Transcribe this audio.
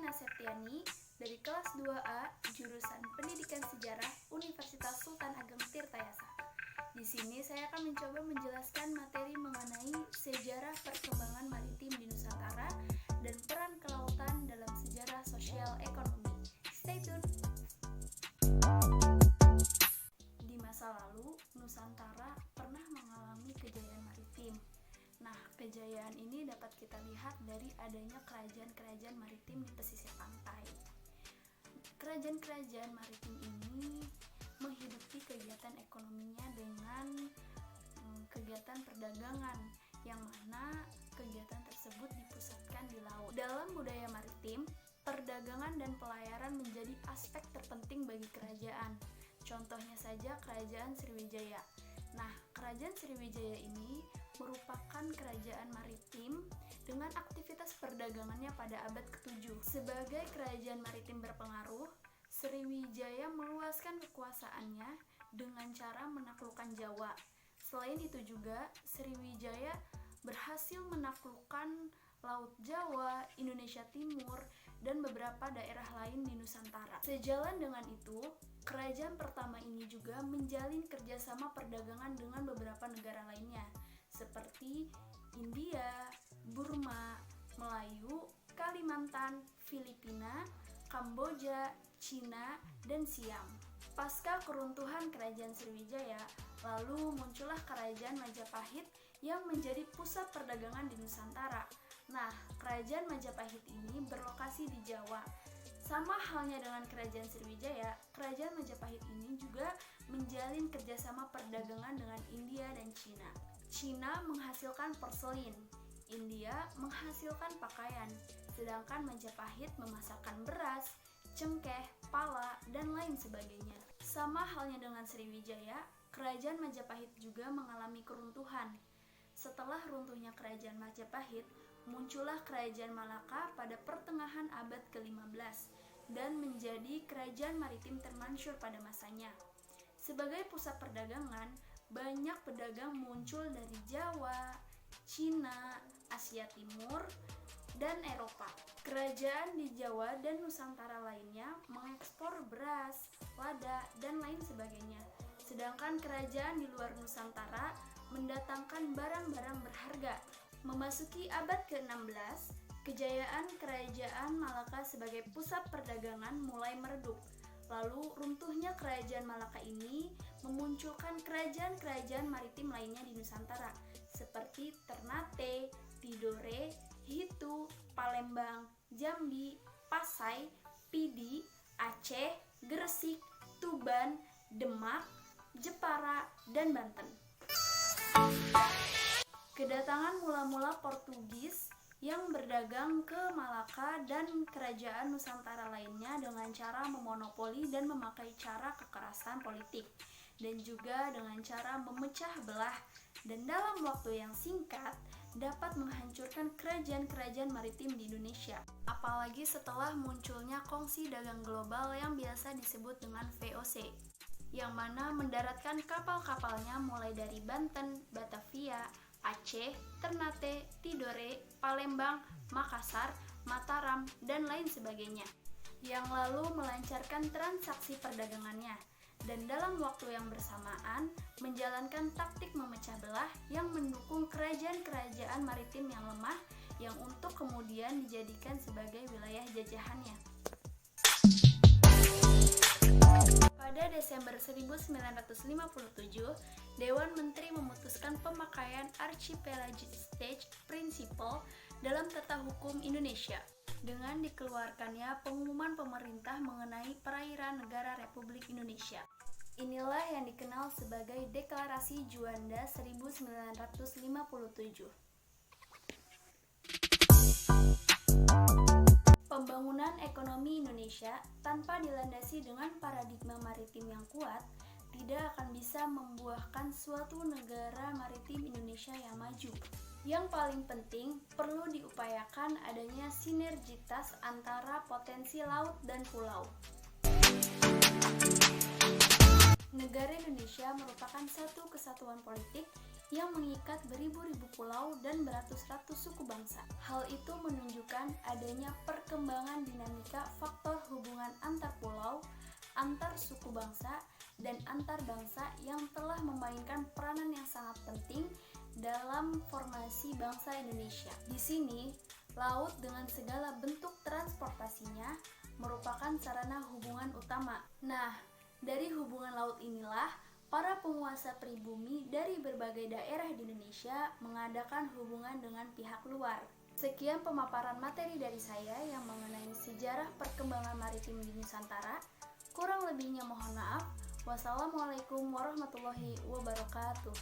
Diana Septiani dari kelas 2A jurusan Pendidikan Sejarah Universitas Sultan Ageng Tirtayasa. Di sini saya akan mencoba menjelaskan materi mengenai sejarah perkembangan maritim di Nusantara dan peran kelautan dalam sejarah sosial ekonomi. Stay tuned. Di masa lalu, Nusantara pernah mengalami kejayaan maritim. Nah, kejayaan ini dapat kita lihat dari adanya kerajaan-kerajaan maritim di pesisir pantai. Kerajaan-kerajaan maritim ini menghidupi kegiatan ekonominya dengan kegiatan perdagangan, yang mana kegiatan tersebut dipusatkan di laut. Dalam budaya maritim, perdagangan dan pelayaran menjadi aspek terpenting bagi kerajaan. Contohnya saja Kerajaan Sriwijaya. Nah, Kerajaan Sriwijaya ini merupakan kerajaan maritim dengan aktivitas perdagangannya pada abad ke-7. Sebagai kerajaan maritim berpengaruh, Sriwijaya meluaskan kekuasaannya dengan cara menaklukkan Jawa. Selain itu juga, Sriwijaya berhasil menaklukkan Laut Jawa, Indonesia Timur, dan beberapa daerah lain di Nusantara. Sejalan dengan itu, kerajaan pertama ini juga menjalin kerjasama perdagangan dengan beberapa negara lainnya, seperti India, Burma, Melayu, Kalimantan, Filipina, Kamboja, Cina, dan Siam. Pasca keruntuhan Kerajaan Sriwijaya, lalu muncullah Kerajaan Majapahit yang menjadi pusat perdagangan di Nusantara. Nah, Kerajaan Majapahit ini berlokasi di Jawa. Sama halnya dengan Kerajaan Sriwijaya, Kerajaan Majapahit ini juga menjalin kerjasama perdagangan dengan India dan Cina. Cina menghasilkan porselin, India menghasilkan pakaian, sedangkan Majapahit memasarkan beras, cengkeh, pala, dan lain sebagainya. Sama halnya dengan Sriwijaya, Kerajaan Majapahit juga mengalami keruntuhan. Setelah runtuhnya Kerajaan Majapahit, muncullah Kerajaan Malaka pada pertengahan abad ke-15 dan menjadi kerajaan maritim termasyhur pada masanya. Sebagai pusat perdagangan, banyak pedagang muncul dari Jawa, Cina, Asia Timur, dan Eropa. Kerajaan di Jawa dan Nusantara lainnya mengekspor beras, lada, dan lain sebagainya. Sedangkan kerajaan di luar Nusantara mendatangkan barang-barang berharga. Memasuki abad ke-16, kejayaan Kerajaan Malaka sebagai pusat perdagangan mulai meredup. Lalu runtuhnya Kerajaan Malaka ini memunculkan kerajaan-kerajaan maritim lainnya di Nusantara, seperti Ternate, Tidore, Hitu, Palembang, Jambi, Pasai, Pidi, Aceh, Gresik, Tuban, Demak, Jepara, dan Banten. Kedatangan mula-mula Portugis yang berdagang ke Malaka dan kerajaan Nusantara lainnya dengan cara memonopoli dan memakai cara kekerasan politik, dan juga dengan cara memecah belah, dan dalam waktu yang singkat dapat menghancurkan kerajaan-kerajaan maritim di Indonesia. Apalagi setelah munculnya kongsi dagang global yang biasa disebut dengan VOC, yang mana mendaratkan kapal-kapalnya mulai dari Banten, Batavia, Aceh, Ternate, Tidore, Palembang, Makassar, Mataram, dan lain sebagainya, yang lalu melancarkan transaksi perdagangannya, dan dalam waktu yang bersamaan menjalankan taktik memecah belah yang mendukung kerajaan-kerajaan maritim yang lemah, yang untuk kemudian dijadikan sebagai wilayah jajahannya. Pada Desember 1957, Dewan Menteri memutuskan pemakaian Archipelagic State Principle dalam Tata Hukum Indonesia dengan dikeluarkannya pengumuman pemerintah mengenai perairan negara Republik Indonesia. Inilah yang dikenal sebagai Deklarasi Juanda 1957. Pembangunan ekonomi Indonesia tanpa dilandasi dengan paradigma maritim yang kuat tidak akan bisa membuahkan suatu negara maritim Indonesia yang maju. Yang paling penting, perlu diupayakan adanya sinergitas antara potensi laut dan pulau. Negara Indonesia merupakan satu kesatuan politik yang mengikat beribu-ribu pulau dan beratus-ratus suku bangsa. Hal itu menunjukkan adanya perkembangan dinamika faktor hubungan antar pulau, antar suku bangsa, dan antar bangsa yang telah memainkan peranan yang sangat penting dalam formasi bangsa Indonesia. Di sini, laut dengan segala bentuk transportasinya merupakan sarana hubungan utama. Nah, dari hubungan laut inilah para penguasa pribumi dari berbagai daerah di Indonesia mengadakan hubungan dengan pihak luar. Sekian pemaparan materi dari saya yang mengenai sejarah perkembangan maritim di Nusantara. Kurang lebihnya mohon maaf. Wassalamualaikum warahmatullahi wabarakatuh.